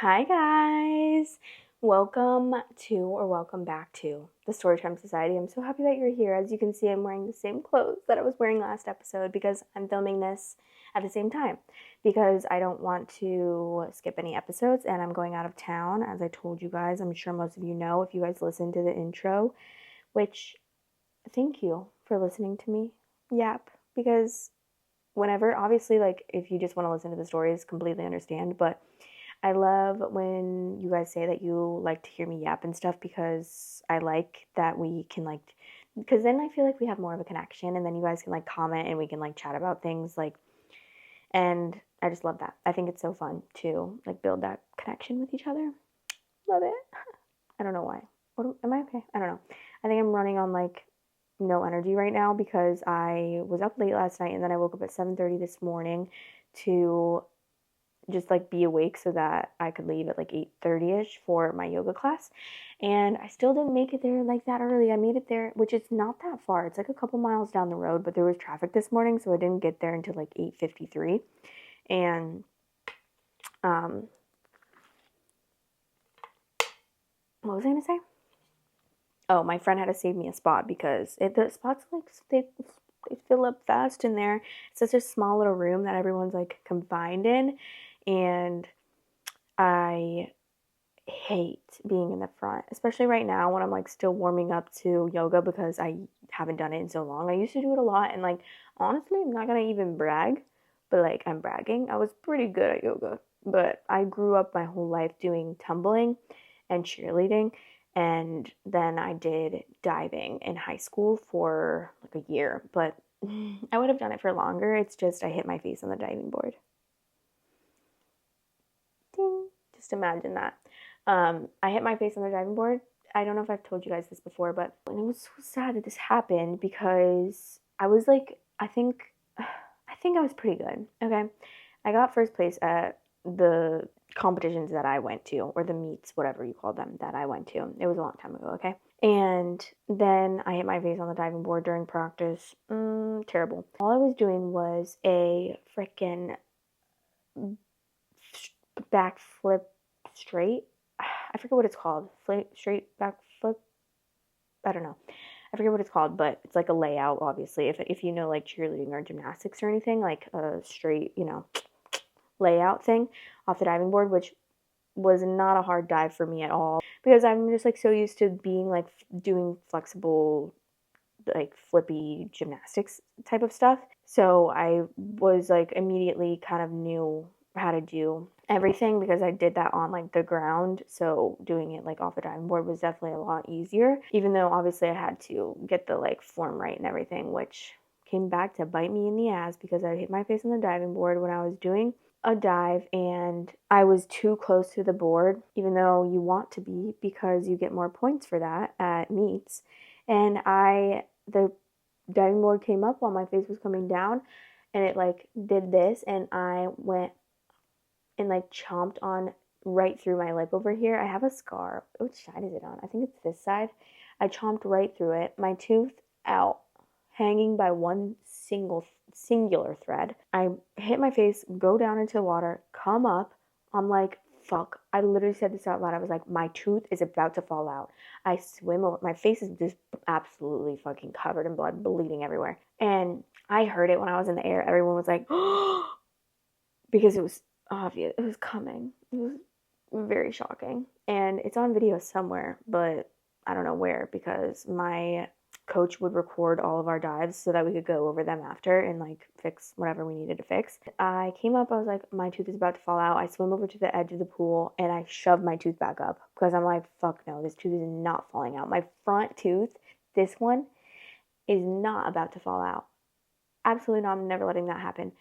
Hi guys! Welcome back to the Storytime Society. I'm so happy that you're here. As you can see, I'm wearing the same clothes that I was wearing last episode because I'm filming this at the same time because I don't want to skip any episodes and I'm going out of town, as I told you guys. I'm sure most of you know if you guys listened to the intro, which thank you for listening to me yap, because whenever, obviously, like if you just want to listen to the stories, completely understand, but I love when you guys say that you like to hear me yap and stuff, because I like that we can because then I feel like we have more of a connection, and then you guys can comment and we can chat about things and I just love that. I think it's so fun to build that connection with each other. Love it. I don't know why. Am I okay? I don't know. I think I'm running on no energy right now because I was up late last night and then I woke up at 7:30 this morning to just be awake so that I could leave at 8:30ish for my yoga class. And I still didn't make it there that early. I made it there, which is not that far. It's a couple miles down the road, but there was traffic this morning, so I didn't get there until 8:53. And what was I gonna say? Oh, my friend had to save me a spot because the spots they fill up fast in there. It's such a small little room that everyone's confined in, and I hate being in the front, especially right now when I'm still warming up to yoga because I haven't done it in so long. I used to do it a lot, and honestly, I'm not gonna even brag, but I'm bragging. I was pretty good at yoga, but I grew up my whole life doing tumbling and cheerleading, and then I did diving in high school for a year, but I would have done it for longer. It's just I hit my face on the diving board. Ding. Just imagine that. I hit my face on the diving board. I don't know if I've told you guys this before, but it was so sad that this happened because I was I think I was pretty good. Okay. I got first place at the competitions that I went to, or the meets, whatever you call them, that I went to. It was a long time ago, okay? And then I hit my face on the diving board during practice. Terrible. All I was doing was a freaking backflip straight. I forget what it's called. Straight backflip. I don't know. I forget what it's called, but it's a layout, obviously. If you know cheerleading or gymnastics or anything, a straight, layout thing off the diving board, which was not a hard dive for me at all because I'm just so used to being doing flexible flippy gymnastics type of stuff. So I was immediately kind of knew how to do everything because I did that on the ground. So doing it off the diving board was definitely a lot easier, even though obviously I had to get the form right and everything, which came back to bite me in the ass because I hit my face on the diving board when I was doing a dive and I was too close to the board, even though you want to be because you get more points for that at meets. And the diving board came up while my face was coming down and it did this, and I went and chomped on right through my lip over here. I have a scar. Which side is it on? I think it's this side. I chomped right through it. My tooth out, hanging by one singular thread. I hit my face, go down into the water, come up. I'm fuck. I literally said this out loud. I was my tooth is about to fall out. I swim over. My face is just absolutely fucking covered in blood, bleeding everywhere. And I heard it when I was in the air. Everyone was because it was obvious. It was coming. It was very shocking. And it's on video somewhere, but I don't know where because my coach would record all of our dives so that we could go over them after and fix whatever we needed to fix. I came up, I was my tooth is about to fall out. I swim over to the edge of the pool and I shove my tooth back up because I'm fuck no, this tooth is not falling out. My front tooth, this one, is not about to fall out. Absolutely not. I'm never letting that happen.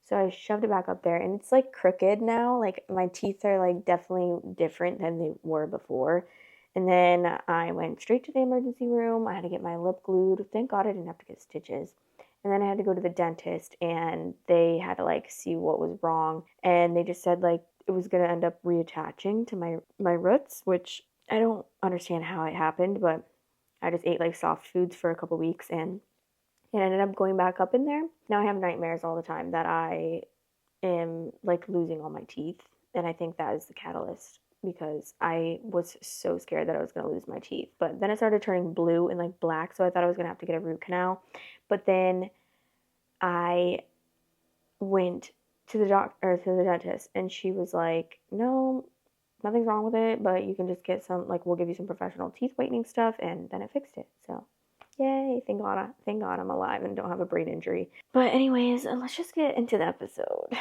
So I shoved it back up there and it's crooked now. My teeth are definitely different than they were before. And then I went straight to the emergency room. I had to get my lip glued. Thank God I didn't have to get stitches. And then I had to go to the dentist and they had to see what was wrong. And they just said it was going to end up reattaching to my roots, which I don't understand how it happened, but I just ate soft foods for a couple weeks and it ended up going back up in there. Now I have nightmares all the time that I am losing all my teeth And I think that is the catalyst because I was so scared that I was going to lose my teeth. But then it started turning blue and like black, so I thought I was going to have to get a root canal. But then I went to the doctor or to the dentist, and she was like, "No, nothing's wrong with it, but you can just get some, like, we'll give you some professional teeth whitening stuff," and then it fixed it. So, yay! Thank God I'm alive and don't have a brain injury. But anyways, let's just get into the episode.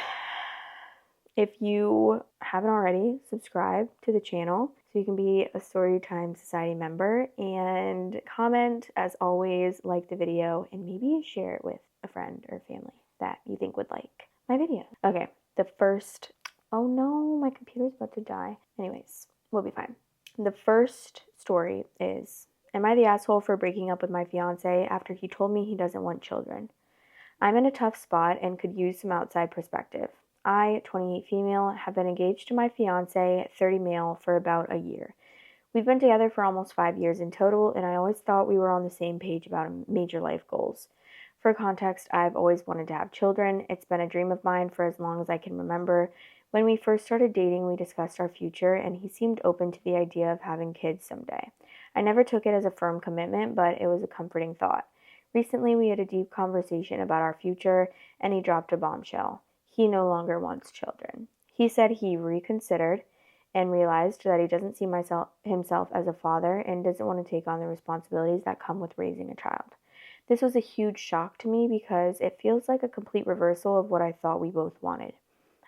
If you haven't already, subscribe to the channel so you can be a Storytime Society member, and comment as always, like the video, and maybe share it with a friend or family that you think would like my video. Okay, the first, oh no, my computer's about to die. Anyways, we'll be fine. The first story is, am I the asshole for breaking up with my fiance after he told me he doesn't want children? I'm in a tough spot and could use some outside perspective. I, 28 female, have been engaged to my fiance, 30 male, for about a year. We've been together for almost 5 years in total, and I always thought we were on the same page about major life goals. For context, I've always wanted to have children. It's been a dream of mine for as long as I can remember. When we first started dating, we discussed our future, and he seemed open to the idea of having kids someday. I never took it as a firm commitment, but it was a comforting thought. Recently, we had a deep conversation about our future, and he dropped a bombshell. He no longer wants children. He said he reconsidered and realized that he doesn't see himself as a father and doesn't want to take on the responsibilities that come with raising a child. This was a huge shock to me because it feels like a complete reversal of what I thought we both wanted.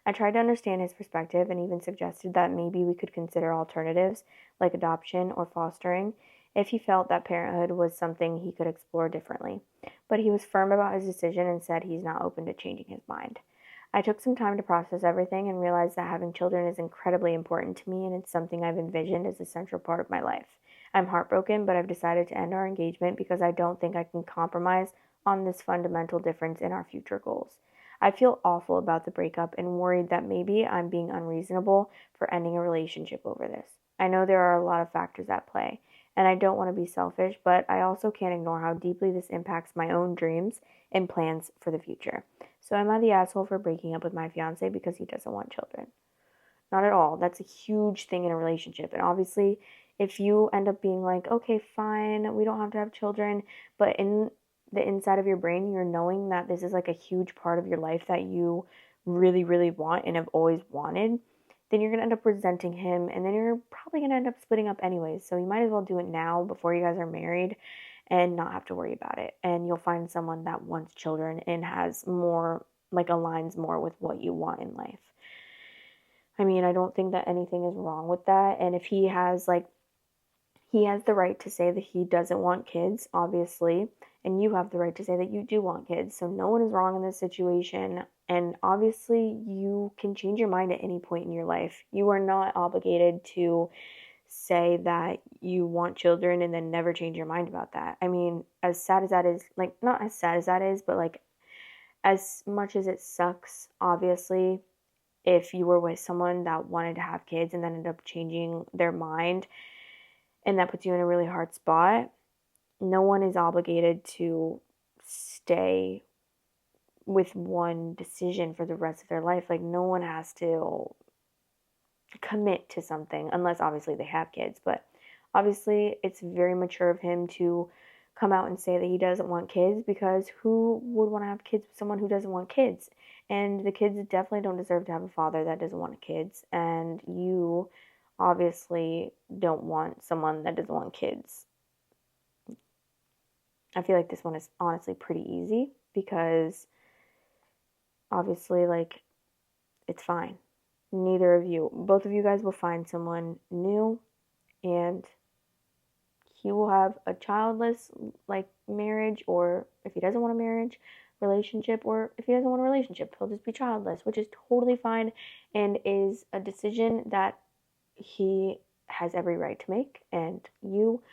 I tried to understand his perspective and even suggested that maybe we could consider alternatives like adoption or fostering if he felt that parenthood was something he could explore differently. But he was firm about his decision and said he's not open to changing his mind. I took some time to process everything and realized that having children is incredibly important to me, and it's something I've envisioned as a central part of my life. I'm heartbroken, but I've decided to end our engagement because I don't think I can compromise on this fundamental difference in our future goals. I feel awful about the breakup and worried that maybe I'm being unreasonable for ending a relationship over this. I know there are a lot of factors at play, and I don't want to be selfish, but I also can't ignore how deeply this impacts my own dreams and plans for the future. So am I the asshole for breaking up with my fiance because he doesn't want children? Not at all. That's a huge thing in a relationship. And obviously, if you end up being like, okay, fine, we don't have to have children, but in the inside of your brain, you're knowing that this is like a huge part of your life that you really, really want and have always wanted, then you're going to end up resenting him, and then you're probably going to end up splitting up anyways. So you might as well do it now before you guys are married and not have to worry about it. And you'll find someone that wants children and has more, like, aligns more with what you want in life. I mean, I don't think that anything is wrong with that. And if he has, like, he has the right to say that he doesn't want kids, obviously, and you have the right to say that you do want kids. So no one is wrong in this situation. And obviously, you can change your mind at any point in your life. You are not obligated to say that you want children and then never change your mind about that. I mean, as sad as that is, like, not as sad as that is, but like, as much as it sucks, obviously, if you were with someone that wanted to have kids and then ended up changing their mind, and that puts you in a really hard spot, no one is obligated to stay with one decision for the rest of their life. Like, no one has to commit to something unless obviously they have kids. But obviously it's very mature of him to come out and say that he doesn't want kids, because who would want to have kids with someone who doesn't want kids? And the kids definitely don't deserve to have a father that doesn't want kids, and you obviously don't want someone that doesn't want kids. I feel like this one is honestly pretty easy because obviously, like, it's fine. Both of you guys will find someone new, and he will have a childless, like, marriage, or if he doesn't want a marriage, relationship, or if he doesn't want a relationship, he'll just be childless, which is totally fine and is a decision that he has every right to make, and you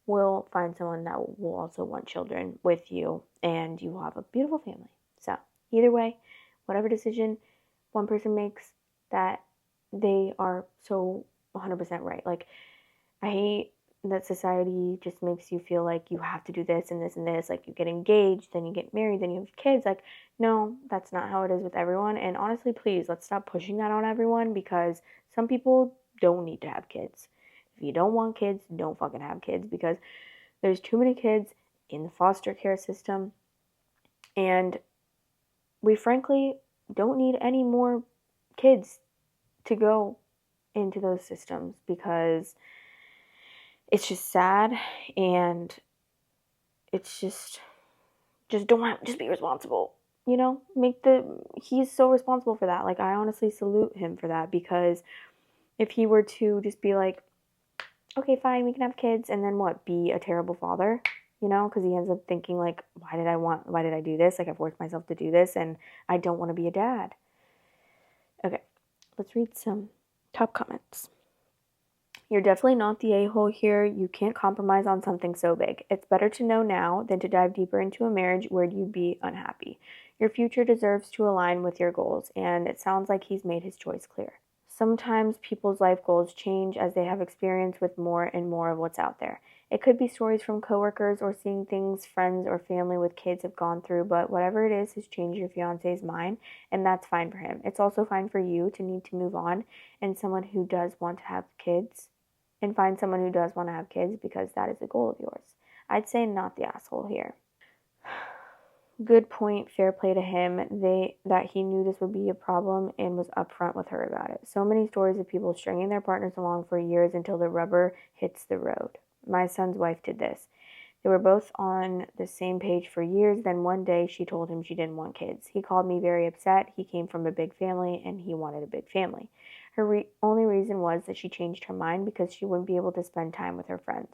will find someone that will also want children with you, and you will have a beautiful family. So either way, whatever decision one person makes, that they are so 100% right. Like, I hate that society just makes you feel like you have to do this and this and this. Like, you get engaged, then you get married, then you have kids. Like, no, that's not how it is with everyone. And honestly, please, let's stop pushing that on everyone, because some people don't need to have kids. If you don't want kids, don't fucking have kids, because there's too many kids in the foster care system. And we frankly don't need any more kids to go into those systems, because it's just sad. And it's just don't just be responsible, he's so responsible for that. Like, I honestly salute him for that, because if he were to just be like, okay, fine, we can have kids, and then what, be a terrible father, because he ends up thinking like, why did I do this? Like, I forced myself to do this, and I don't want to be a dad. Okay, let's read some top comments. You're definitely not the a-hole here. You can't compromise on something so big. It's better to know now than to dive deeper into a marriage where you'd be unhappy. Your future deserves to align with your goals, and it sounds like he's made his choice clear. Sometimes people's life goals change as they have experience with more and more of what's out there. It could be stories from coworkers or seeing things friends or family with kids have gone through, but whatever it is has changed your fiance's mind, and that's fine for him. It's also fine for you to need to move on and someone who does want to have kids and find someone who does want to have kids, because that is a goal of yours. I'd say not the asshole here. Good point, fair play to him, that he knew this would be a problem and was upfront with her about it. So many stories of people stringing their partners along for years until the rubber hits the road. My son's wife did this. They were both on the same page for years, then one day she told him she didn't want kids. He called me very upset. He came from a big family and he wanted a big family. Her only reason was that she changed her mind because she wouldn't be able to spend time with her friends.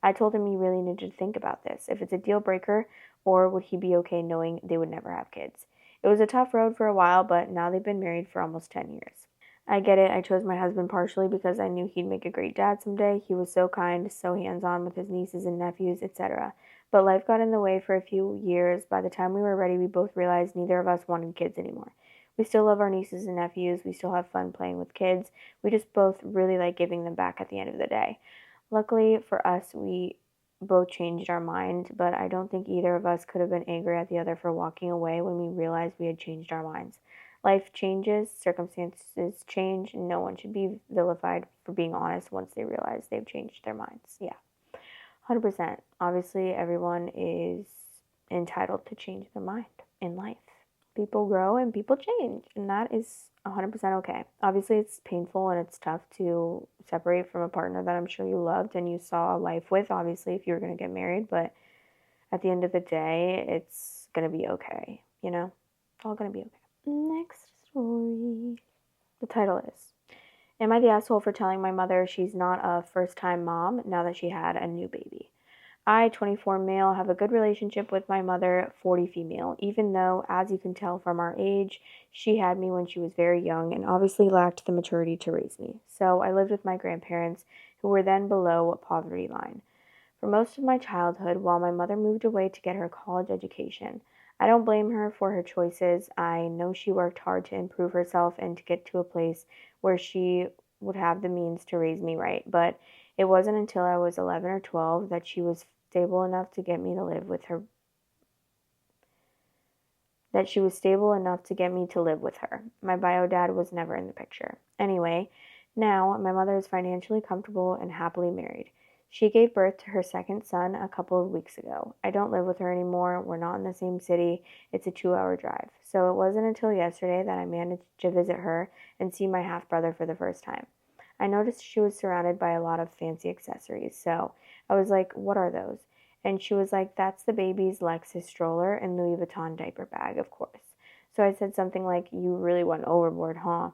I told him he really needed to think about this. If it's a deal breaker, or would he be okay knowing they would never have kids? It was a tough road for a while, but now they've been married for almost 10 years. I get it. I chose my husband partially because I knew he'd make a great dad someday. He was so kind, so hands-on with his nieces and nephews, etc. But life got in the way for a few years. By the time we were ready, we both realized neither of us wanted kids anymore. We still love our nieces and nephews. We still have fun playing with kids. We just both really like giving them back at the end of the day. Luckily for us, we both changed our minds, but I don't think either of us could have been angry at the other for walking away when we realized we had changed our minds. Life changes, circumstances change, and no one should be vilified for being honest once they realize they've changed their minds. Yeah, 100%. Obviously, everyone is entitled to change their mind in life. People grow and people change, and that is 100% okay. Obviously, it's painful and it's tough to separate from a partner that I'm sure you loved and you saw life with, obviously, if you were going to get married, but at the end of the day, it's going to be okay, It's all going to be okay. Next story. The title is, Am I the asshole for telling my mother she's not a first-time mom now that she had a new baby? I, 24 male, have a good relationship with my mother, 40 female, even though, as you can tell from our age, she had me when she was very young and obviously lacked the maturity to raise me. So I lived with my grandparents, who were then below poverty line, for most of my childhood while my mother moved away to get her college education. I don't blame her for her choices. I know she worked hard to improve herself and to get to a place where she would have the means to raise me right, but it wasn't until I was 11 or 12 that she was stable enough to get me to live with her. My bio dad was never in the picture. Anyway, now my mother is financially comfortable and happily married. She gave birth to her second son a couple of weeks ago. I don't live with her anymore. We're not in the same city. It's a 2-hour drive. So it wasn't until yesterday that I managed to visit her and see my half-brother for the first time. I noticed she was surrounded by a lot of fancy accessories, so I was like, what are those? And she was like, that's the baby's Lexus stroller and Louis Vuitton diaper bag, of course. So I said something like, you really went overboard, huh?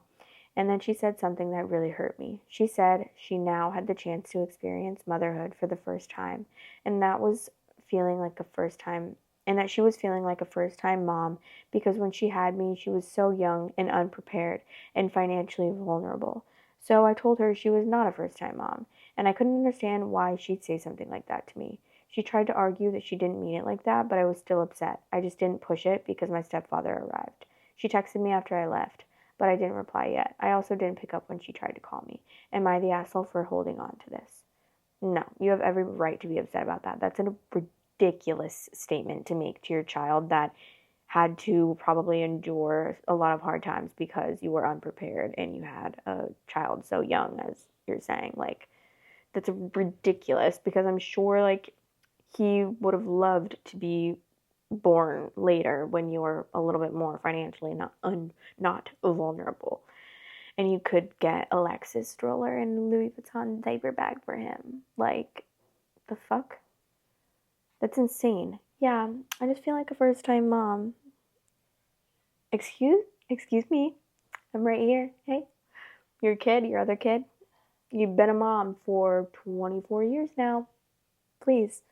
And then she said something that really hurt me. She said she now had the chance to experience motherhood for the first time, and that was feeling like a first time, and that she was feeling like a first time mom because when she had me, she was so young and unprepared and financially vulnerable. So I told her she was not a first time mom, and I couldn't understand why she'd say something like that to me. She tried to argue that she didn't mean it like that, but I was still upset. I just didn't push it because my stepfather arrived. She texted me after I left, but I didn't reply yet. I also didn't pick up when she tried to call me. Am I the asshole for holding on to this? No, you have every right to be upset about that. That's a ridiculous statement to make to your child that had to probably endure a lot of hard times because you were unprepared and you had a child so young, as you're saying. Like, that's ridiculous, because I'm sure, like, he would have loved to be born later when you were a little bit more financially not vulnerable, and you could get a Lexus stroller and Louis Vuitton diaper bag for him. Like, the fuck? That's insane. Yeah, I just feel like a first time mom. Excuse me. I'm right here. Hey, your kid, your other kid. You've been a mom for 24 years now. Please,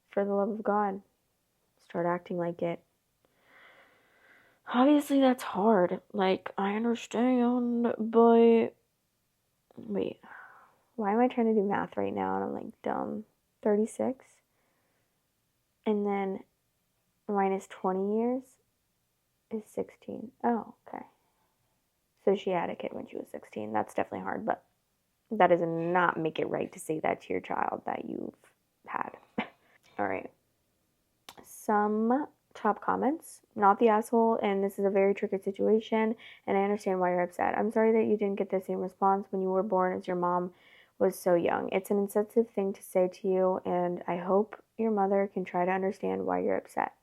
for the love of God, start acting like it. Obviously, that's hard. Like, I understand, but wait, why am I trying to do math right now? And I'm like, dumb. 36? And then minus 20 years is 16. Oh, okay. So she had a kid when she was 16. That's definitely hard, but that does not make it right to say that to your child that you've had. All right. Some top comments. Not the asshole, and this is a very tricky situation, and I understand why you're upset. I'm sorry that you didn't get the same response when you were born as your mom was so young. It's an insensitive thing to say to you, and I hope your mother can try to understand why you're upset.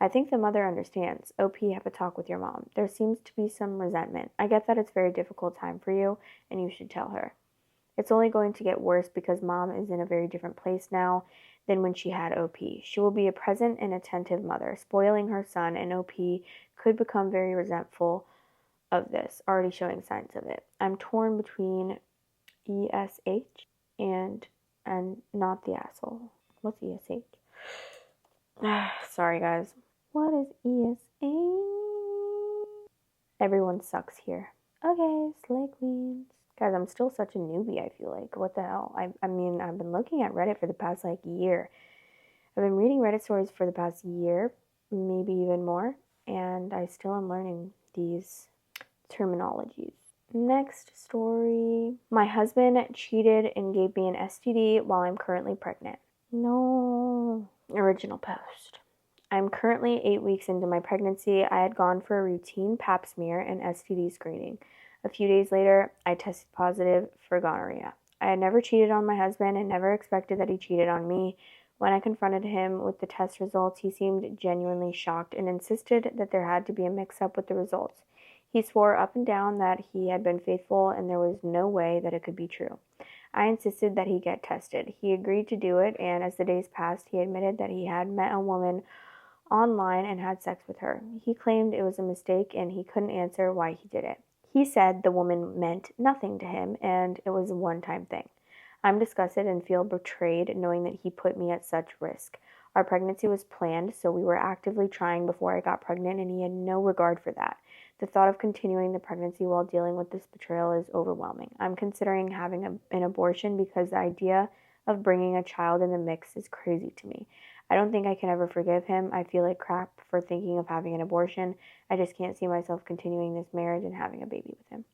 I think the mother understands. OP, have a talk with your mom. There seems to be some resentment. I get that it's a very difficult time for you, and you should tell her. It's only going to get worse because mom is in a very different place now than when she had OP. She will be a present and attentive mother, spoiling her son, and OP could become very resentful of this, already showing signs of it. I'm torn between ESH and not the asshole. What's ESH? Sorry, guys. What is ESH? Everyone sucks here. Okay, slay queens. Guys, I'm still such a newbie, I feel like. What the hell? I mean, I've been looking at Reddit for the past, like, year. I've been reading Reddit stories for the past year, maybe even more, and I still am learning these terminologies. Next story. My husband cheated and gave me an STD while I'm currently pregnant. No. Original post. I'm currently 8 weeks into my pregnancy. I had gone for a routine pap smear and STD screening. A few days later, I tested positive for gonorrhea. I had never cheated on my husband and never expected that he cheated on me. When I confronted him with the test results, he seemed genuinely shocked and insisted that there had to be a mix-up with the results. He swore up and down that he had been faithful and there was no way that it could be true. I insisted that he get tested. He agreed to do it, and as the days passed, he admitted that he had met a woman online and had sex with her. He claimed it was a mistake and he couldn't answer why he did it. He said the woman meant nothing to him and it was a one-time thing. I'm disgusted and feel betrayed knowing that he put me at such risk. Our pregnancy was planned, so we were actively trying before I got pregnant, and he had no regard for that. The thought of continuing the pregnancy while dealing with this betrayal is overwhelming. I'm considering having an abortion because the idea of bringing a child in the mix is crazy to me. I don't think I can ever forgive him. I feel like crap for thinking of having an abortion. I just can't see myself continuing this marriage and having a baby with him.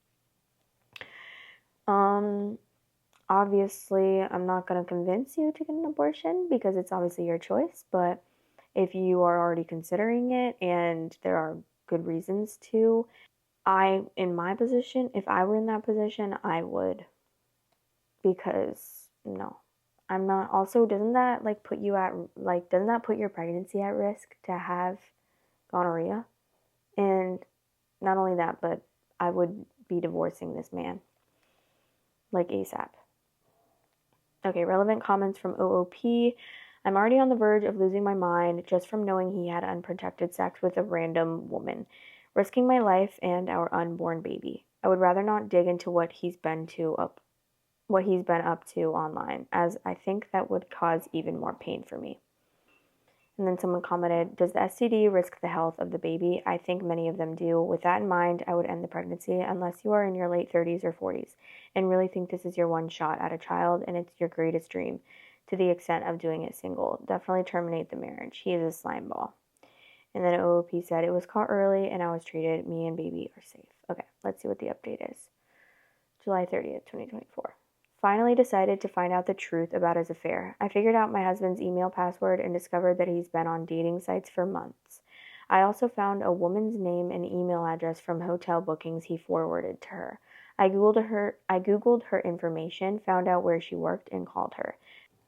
Obviously, I'm not going to convince you to get an abortion because it's obviously your choice, but if you are already considering it and there are good reasons to, in my position, if I were in that position, I would. Because, no. I'm not. Also, doesn't that put your pregnancy at risk to have gonorrhea? And not only that, but I would be divorcing this man, like, ASAP. Okay, relevant comments from OOP. I'm already on the verge of losing my mind just from knowing he had unprotected sex with a random woman, risking my life and our unborn baby. I would rather not dig into what he's been up to online, as I think that would cause even more pain for me. And then someone commented, does the STD risk the health of the baby? I think many of them do. With that in mind, I would end the pregnancy unless you are in your late 30s or 40s and really think this is your one shot at a child and it's your greatest dream to the extent of doing it single. Definitely terminate the marriage. He is a slime ball. And then OOP said, it was caught early and I was treated. Me and baby are safe. Okay, let's see what the update is. July 30th, 2024. finally decided to find out the truth about his affair. I figured out my husband's email password and discovered that he's been on dating sites for months. I also found a woman's name and email address from hotel bookings he forwarded to her. I googled her information, found out where she worked, and called her.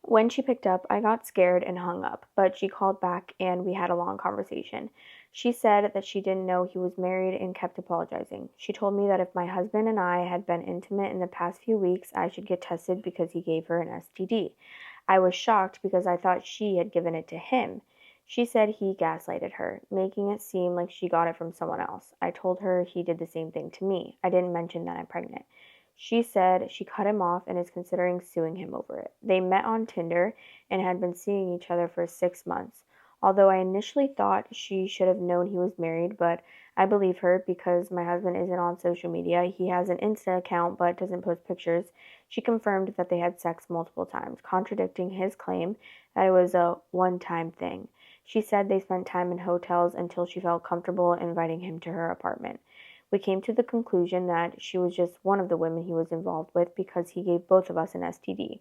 When she picked up, I got scared and hung up, but she called back and we had a long conversation. She said that she didn't know he was married and kept apologizing. She told me that if my husband and I had been intimate in the past few weeks, I should get tested because he gave her an STD. I was shocked because I thought she had given it to him. She said he gaslighted her, making it seem like she got it from someone else. I told her he did the same thing to me. I didn't mention that I'm pregnant. She said she cut him off and is considering suing him over it. They met on Tinder and had been seeing each other for 6 months. Although I initially thought she should have known he was married, but I believe her because my husband isn't on social media. He has an Insta account but doesn't post pictures. She confirmed that they had sex multiple times, contradicting his claim that it was a one-time thing. She said they spent time in hotels until she felt comfortable inviting him to her apartment. We came to the conclusion that she was just one of the women he was involved with because he gave both of us an STD.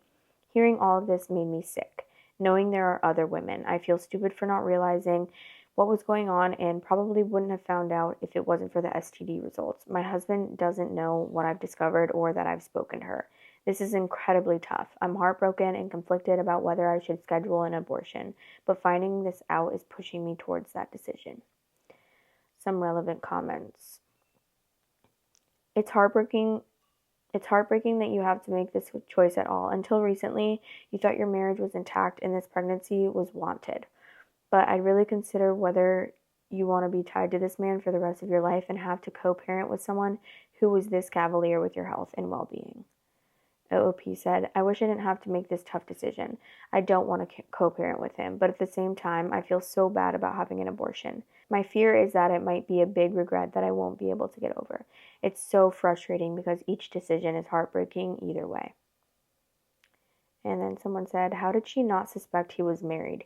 Hearing all of this made me sick. Knowing there are other women, I feel stupid for not realizing what was going on and probably wouldn't have found out if it wasn't for the STD results. My husband doesn't know what I've discovered or that I've spoken to her. This is incredibly tough. I'm heartbroken and conflicted about whether I should schedule an abortion, but finding this out is pushing me towards that decision. Some relevant comments. It's heartbreaking that you have to make this choice at all. Until recently, you thought your marriage was intact and this pregnancy was wanted. But I'd really consider whether you want to be tied to this man for the rest of your life and have to co-parent with someone who was this cavalier with your health and well-being. OOP said, I wish I didn't have to make this tough decision. I don't want to co-parent with him, but at the same time, I feel so bad about having an abortion. My fear is that it might be a big regret that I won't be able to get over. It's so frustrating because each decision is heartbreaking either way. And then someone said, how did she not suspect he was married,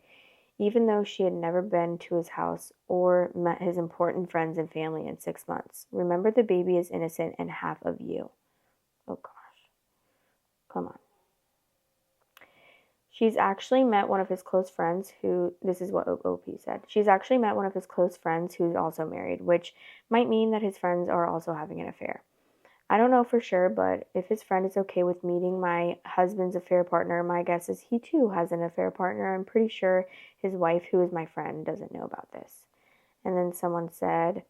even though she had never been to his house or met his important friends and family in 6 months? Remember, the baby is innocent and half of you. Oh, gosh. Come on. She's actually met one of his close friends who, this is what OP said. She's actually met one of his close friends who's also married, which might mean that his friends are also having an affair. I don't know for sure, but if his friend is okay with meeting my husband's affair partner, my guess is he too has an affair partner. I'm pretty sure his wife, who is my friend, doesn't know about this. And then someone said,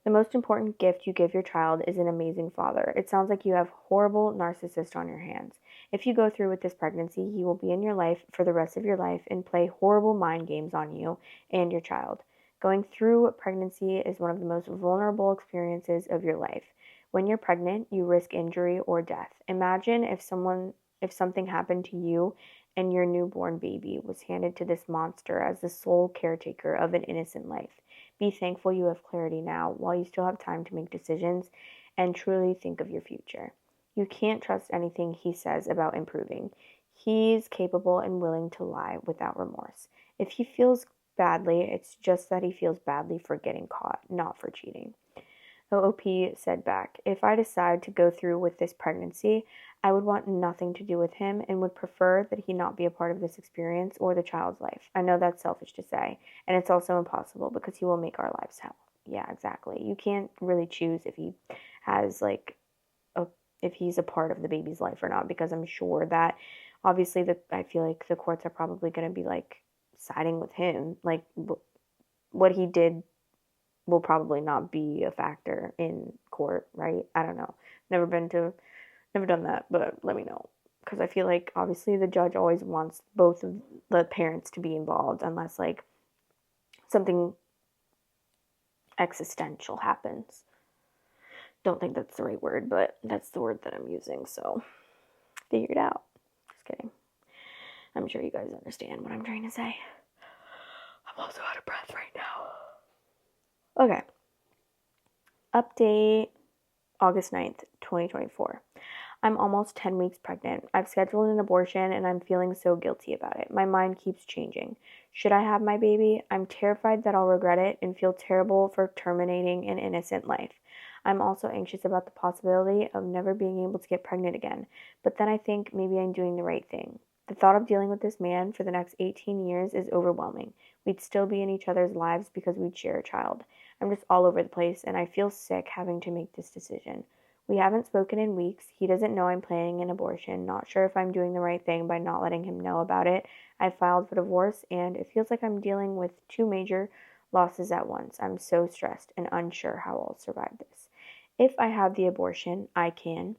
the most important gift you give your child is an amazing father. It sounds like you have horrible narcissist on your hands. If you go through with this pregnancy, he will be in your life for the rest of your life and play horrible mind games on you and your child. Going through pregnancy is one of the most vulnerable experiences of your life. When you're pregnant, you risk injury or death. Imagine if something happened to you and your newborn baby was handed to this monster as the sole caretaker of an innocent life. Be thankful you have clarity now while you still have time to make decisions and truly think of your future. You can't trust anything he says about improving. He's capable and willing to lie without remorse. If he feels badly, it's just that he feels badly for getting caught, not for cheating. OOP said back, if I decide to go through with this pregnancy, I would want nothing to do with him and would prefer that he not be a part of this experience or the child's life. I know that's selfish to say, and it's also impossible because he will make our lives hell. Yeah, exactly. You can't really choose if he has if he's a part of the baby's life or not, because I'm sure that obviously I feel like the courts are probably going to be siding with him. What he did will probably not be a factor in court, right? I don't know. Never done that, but let me know. Because I feel like obviously the judge always wants both of the parents to be involved unless something existential happens. Don't think that's the right word, but that's the word that I'm using, so figure it out. Just kidding. I'm sure you guys understand what I'm trying to say. I'm also out of breath right now. Okay. Update August 9th, 2024. I'm almost 10 weeks pregnant. I've scheduled an abortion and I'm feeling so guilty about it. My mind keeps changing. Should I have my baby? I'm terrified that I'll regret it and feel terrible for terminating an innocent life. I'm also anxious about the possibility of never being able to get pregnant again, but then I think maybe I'm doing the right thing. The thought of dealing with this man for the next 18 years is overwhelming. We'd still be in each other's lives because we'd share a child. I'm just all over the place, and I feel sick having to make this decision. We haven't spoken in weeks. He doesn't know I'm planning an abortion. Not sure if I'm doing the right thing by not letting him know about it. I filed for divorce, and it feels like I'm dealing with two major losses at once. I'm so stressed and unsure how I'll survive this. If I have the abortion, I can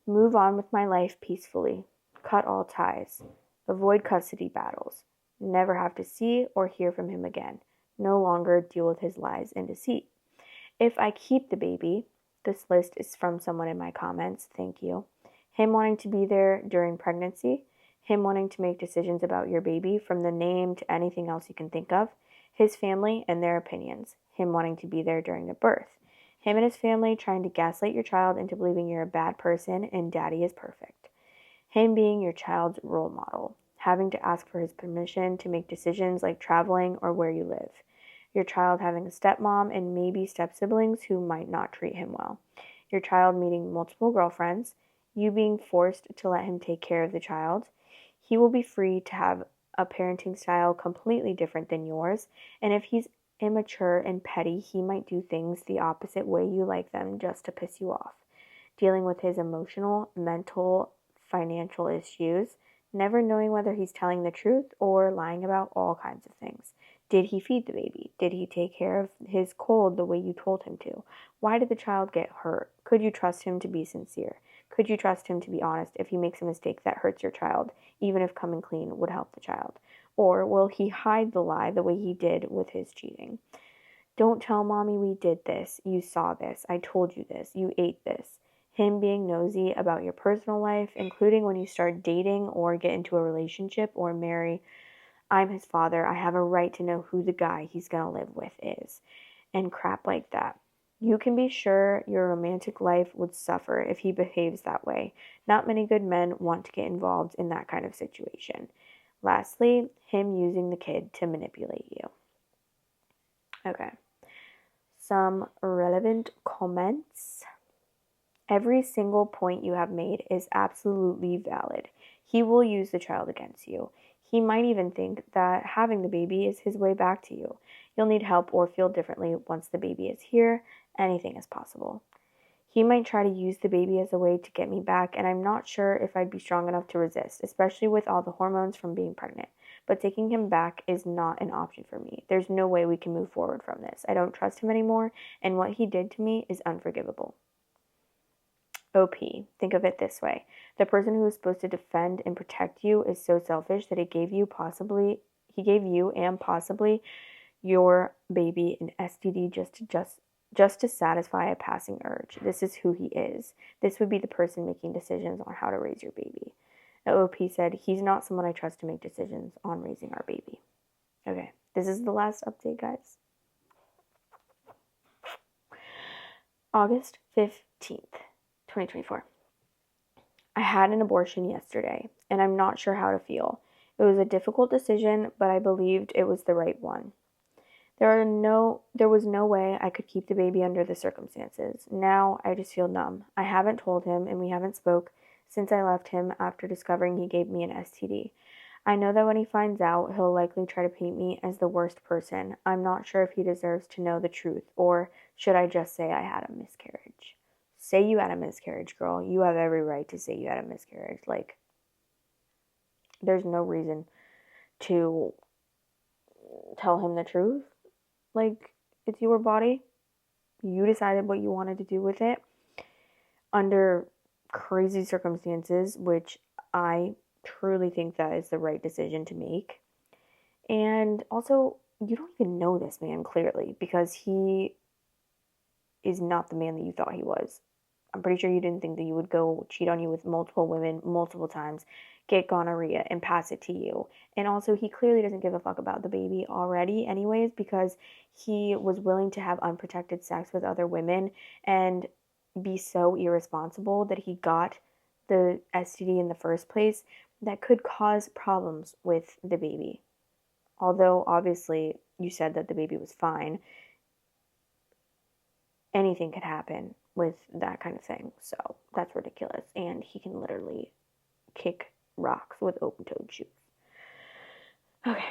move on with my life peacefully, cut all ties, avoid custody battles, never have to see or hear from him again, no longer deal with his lies and deceit. If I keep the baby, this list is from someone in my comments, thank you. Him wanting to be there during pregnancy, him wanting to make decisions about your baby from the name to anything else you can think of, his family and their opinions, him wanting to be there during the birth, him and his family trying to gaslight your child into believing you're a bad person and daddy is perfect, him being your child's role model, having to ask for his permission to make decisions like traveling or where you live, your child having a stepmom and maybe step-siblings who might not treat him well, your child meeting multiple girlfriends, you being forced to let him take care of the child. He will be free to have a parenting style completely different than yours, and if he's immature and petty, he might do things the opposite way you like them just to piss you off. Dealing with his emotional, mental, financial issues, never knowing whether he's telling the truth or lying about all kinds of things. Did he feed the baby? Did he take care of his cold the way you told him to? Why did the child get hurt? Could you trust him to be sincere? Could you trust him to be honest if he makes a mistake that hurts your child, even if coming clean would help the child? Or will he hide the lie the way he did with his cheating? Don't tell mommy we did this, you saw this, I told you this, you ate this. Him being nosy about your personal life, including when you start dating or get into a relationship or marry. I'm his father, I have a right to know who the guy he's gonna live with is. And crap like that. You can be sure your romantic life would suffer if he behaves that way. Not many good men want to get involved in that kind of situation. Lastly, him using the kid to manipulate you. Okay. Some relevant comments. Every single point you have made is absolutely valid. He will use the child against you. He might even think that having the baby is his way back to you. You'll need help or feel differently once the baby is here. Anything is possible. He might try to use the baby as a way to get me back, and I'm not sure if I'd be strong enough to resist, especially with all the hormones from being pregnant. But taking him back is not an option for me. There's no way we can move forward from this. I don't trust him anymore, and what he did to me is unforgivable. OP, think of it this way. The person who is supposed to defend and protect you is so selfish that he gave you and possibly your baby an STD just to satisfy a passing urge. This is who he is. This would be the person making decisions on how to raise your baby. The OP said, he's not someone I trust to make decisions on raising our baby. Okay, this is the last update, guys. August 15th, 2024. I had an abortion yesterday, and I'm not sure how to feel. It was a difficult decision, but I believed it was the right one. There was no way I could keep the baby under the circumstances. Now I just feel numb. I haven't told him, and we haven't spoke since I left him after discovering he gave me an STD. I know that when he finds out, he'll likely try to paint me as the worst person. I'm not sure if he deserves to know the truth, or should I just say I had a miscarriage? Say you had a miscarriage, girl. You have every right to say you had a miscarriage. Like, there's no reason to tell him the truth. Like, it's your body. You decided what you wanted to do with it under crazy circumstances, which I truly think that is the right decision to make. And also, you don't even know this man clearly because he is not the man that you thought he was. I'm pretty sure you didn't think that you would go cheat on you with multiple women multiple times, get gonorrhea, and pass it to you. And also, he clearly doesn't give a fuck about the baby already anyways, because he was willing to have unprotected sex with other women and be so irresponsible that he got the STD in the first place that could cause problems with the baby. Although, obviously, you said that the baby was fine. anything could happen with that kind of thing. So that's ridiculous. And he can literally kick rocks with open-toed shoes. Okay.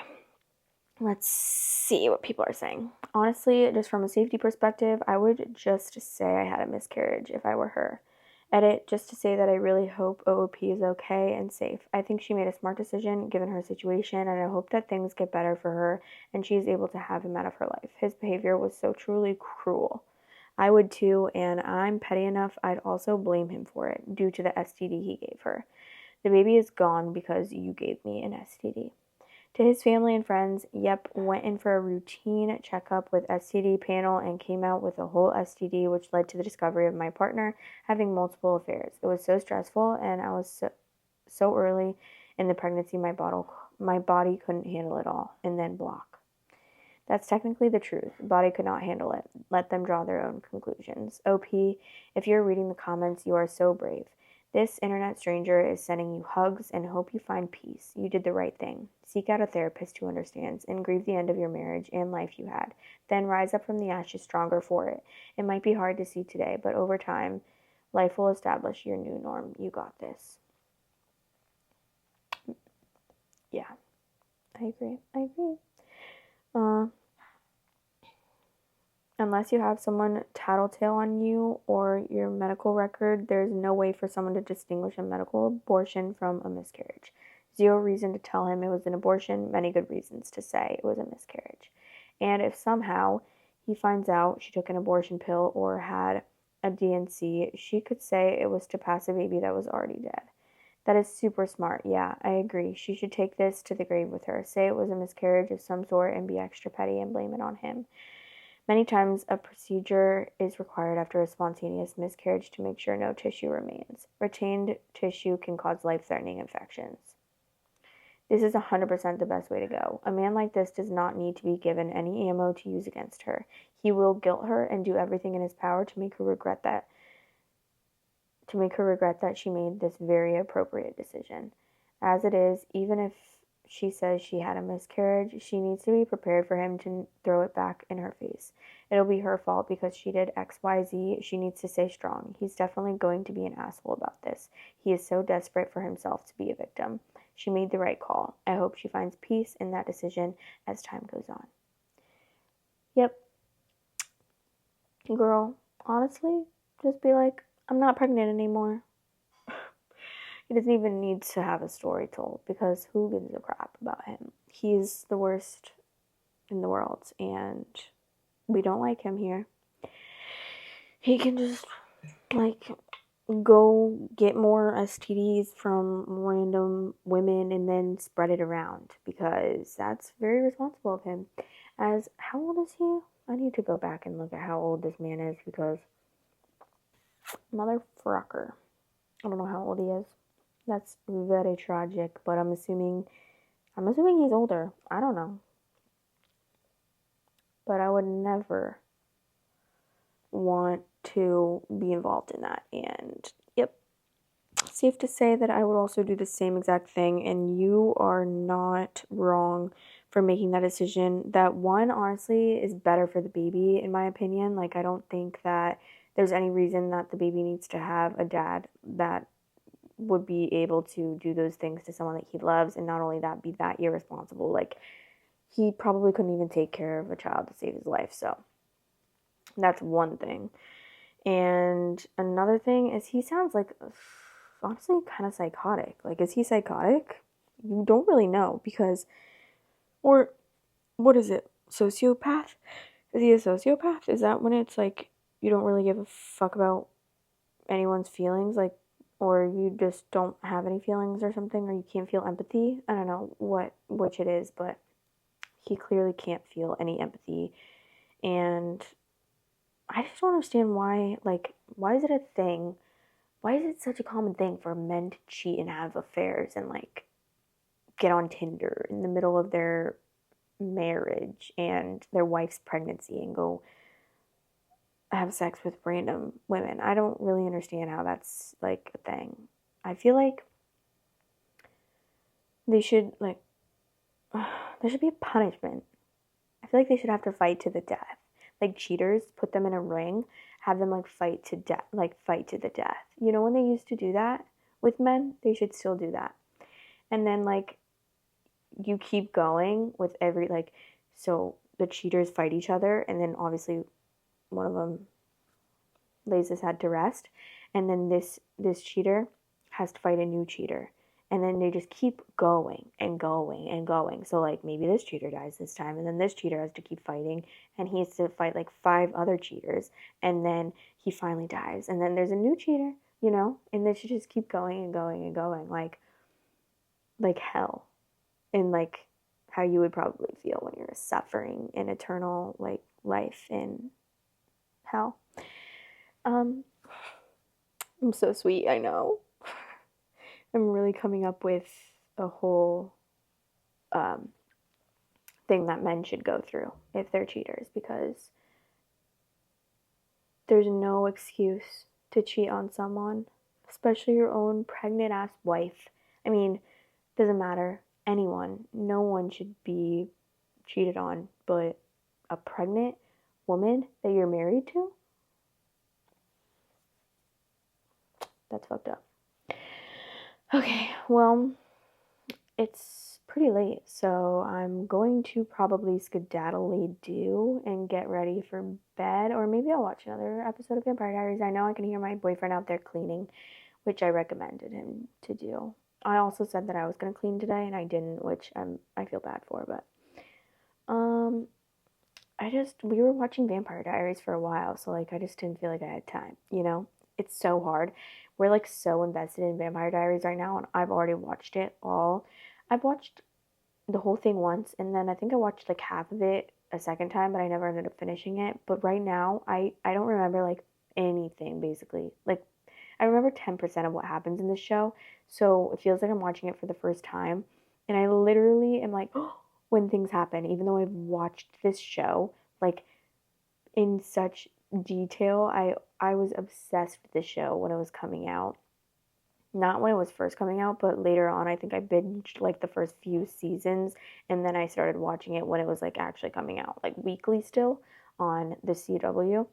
Let's see what people are saying. Honestly, just from a safety perspective, I would just say I had a miscarriage if I were her. Edit, just to say that I really hope OOP is okay and safe. I think she made a smart decision given her situation, and I hope that things get better for her and she is able to have him out of her life. His behavior was so truly cruel. I would too, and I'm petty enough I'd also blame him for it due to the STD he gave her. The baby is gone because you gave me an STD. To his family and friends, yep, went in for a routine checkup with STD panel and came out with a whole STD, which led to the discovery of my partner having multiple affairs. It was so stressful, and I was so early in the pregnancy, my body couldn't handle it all, and then block. That's technically the truth. The body could not handle it. Let them draw their own conclusions. OP, if you're reading the comments, you are so brave. This internet stranger is sending you hugs and hope you find peace. You did the right thing. Seek out a therapist who understands and grieve the end of your marriage and life you had. Then rise up from the ashes stronger for it. It might be hard to see today, but over time, life will establish your new norm. You got this. Yeah, I agree. Unless you have someone tattletale on you or your medical record, there's no way for someone to distinguish a medical abortion from a miscarriage. Zero reason to tell him it was an abortion, many good reasons to say it was a miscarriage. And if somehow he finds out she took an abortion pill or had a DNC, she could say it was to pass a baby that was already dead. That is super smart. Yeah, I agree. She should take this to the grave with her. Say it was a miscarriage of some sort and be extra petty and blame it on him. Many times, a procedure is required after a spontaneous miscarriage to make sure no tissue remains. Retained tissue can cause life-threatening infections. This is 100% the best way to go. A man like this does not need to be given any ammo to use against her. He will guilt her and do everything in his power to make her regret that she made this very appropriate decision. As it is, even if she says she had a miscarriage, she needs to be prepared for him to throw it back in her face. It'll be her fault because she did XYZ. She needs to stay strong. He's definitely going to be an asshole about this. He is so desperate for himself to be a victim. She made the right call. I hope she finds peace in that decision as time goes on. Yep. Girl, honestly, just be like, I'm not pregnant anymore. He doesn't even need to have a story told because who gives a crap about him? He's the worst in the world and we don't like him here. He can just go get more STDs from random women and then spread it around because that's very responsible of him. How old is he? I need to go back and look at how old this man is because motherfucker. I don't know how old he is. That's very tragic, but I'm assuming he's older. I don't know. But I would never want to be involved in that. And yep, safe to say that I would also do the same exact thing. And you are not wrong for making that decision. That one, honestly, is better for the baby, in my opinion. I don't think that there's any reason that the baby needs to have a dad that would be able to do those things to someone that he loves, and not only that, be that irresponsible. He probably couldn't even take care of a child to save his life. So that's one thing. And another thing is he sounds honestly kind of psychotic. Is he psychotic? You don't really know because, or what is it? Sociopath? Is he a sociopath? Is that when it's you don't really give a fuck about anyone's feelings? Or you just don't have any feelings or something, or you can't feel empathy. I don't know which it is, but he clearly can't feel any empathy. And I just don't understand why is it a thing? Why is it such a common thing for men to cheat and have affairs and get on Tinder in the middle of their marriage and their wife's pregnancy and go have sex with random women? I don't really understand how that's a thing. I feel like they should there should be a punishment. I feel like they should have to fight to the death. Cheaters, put them in a ring, have them like fight to death, like fight to the death. You know, when they used to do that with men, they should still do that. And then like you keep going with every like, so the cheaters fight each other, and then obviously one of them lays his head to rest, and then this cheater has to fight a new cheater, and then they just keep going and going and going. So like maybe this cheater dies this time, and then this cheater has to keep fighting, and he has to fight like 5 other cheaters, and then he finally dies, and then there's a new cheater, you know, and they should just keep going and going and going, like hell, and like how you would probably feel when you're suffering an eternal like life in hell. I'm so sweet, I know. I'm really coming up with a whole thing that men should go through if they're cheaters, because there's no excuse to cheat on someone, especially your own pregnant ass wife. I mean, doesn't matter. Anyone, no one should be cheated on, but a pregnant woman that you're married to? That's fucked up. Okay, well, it's pretty late, so I'm going to probably skedaddly do and get ready for bed, or maybe I'll watch another episode of Vampire Diaries. I know I can hear my boyfriend out there cleaning, which I recommended him to do. I also said that I was going to clean today, and I didn't, which I feel bad for, but we were watching Vampire Diaries for a while, so like I just didn't feel like I had time, you know? It's so hard. We're like so invested in Vampire Diaries right now, and I've already watched it all. I've watched the whole thing once, and then I think I watched like half of it a second time, but I never ended up finishing it. But right now, I don't remember like anything basically. Like I remember 10% of what happens in this show, so it feels like I'm watching it for the first time, and I literally am like, oh, when things happen, even though I've watched this show like in such detail. I was obsessed with the show when it was coming out. Not when it was first coming out, but later on. I think I binged like the first few seasons, and then I started watching it when it was like actually coming out, like weekly still on the CW.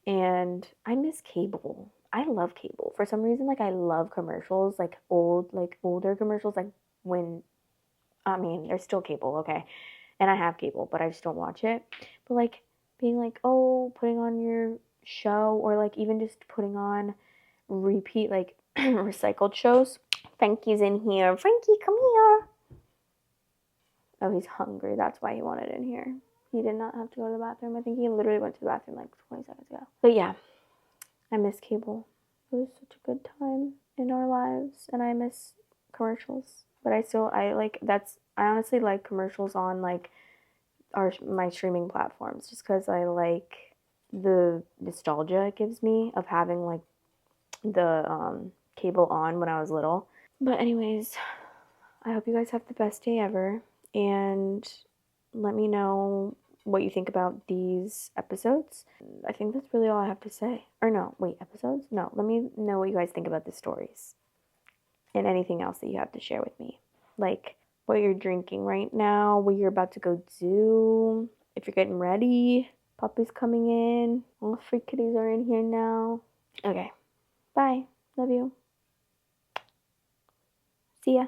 And I miss cable. I love cable. For some reason, like I love commercials, like older commercials, like when I mean, there's still cable, okay? And I have cable, but I just don't watch it. But like being like, oh, putting on your show, or like even just putting on repeat like recycled shows. Frankie's in here. Frankie, come here. Oh, he's hungry. That's why he wanted in here. He did not have to go to the bathroom. I think he literally went to the bathroom like 20 seconds ago. But yeah, I miss cable. It was such a good time in our lives, and I miss commercials. But I honestly like commercials on like my streaming platforms, just because I like the nostalgia it gives me of having like the cable on when I was little. But anyways, I hope you guys have the best day ever, and let me know what you think about these episodes. I think that's really all I have to say. Or no, wait, episodes? No, let me know what you guys think about the stories and anything else that you have to share with me. Like what you're drinking right now, what you're about to go do, if you're getting ready. Puppy's coming in. All the free kitties are in here now. Okay, bye. Love you. See ya.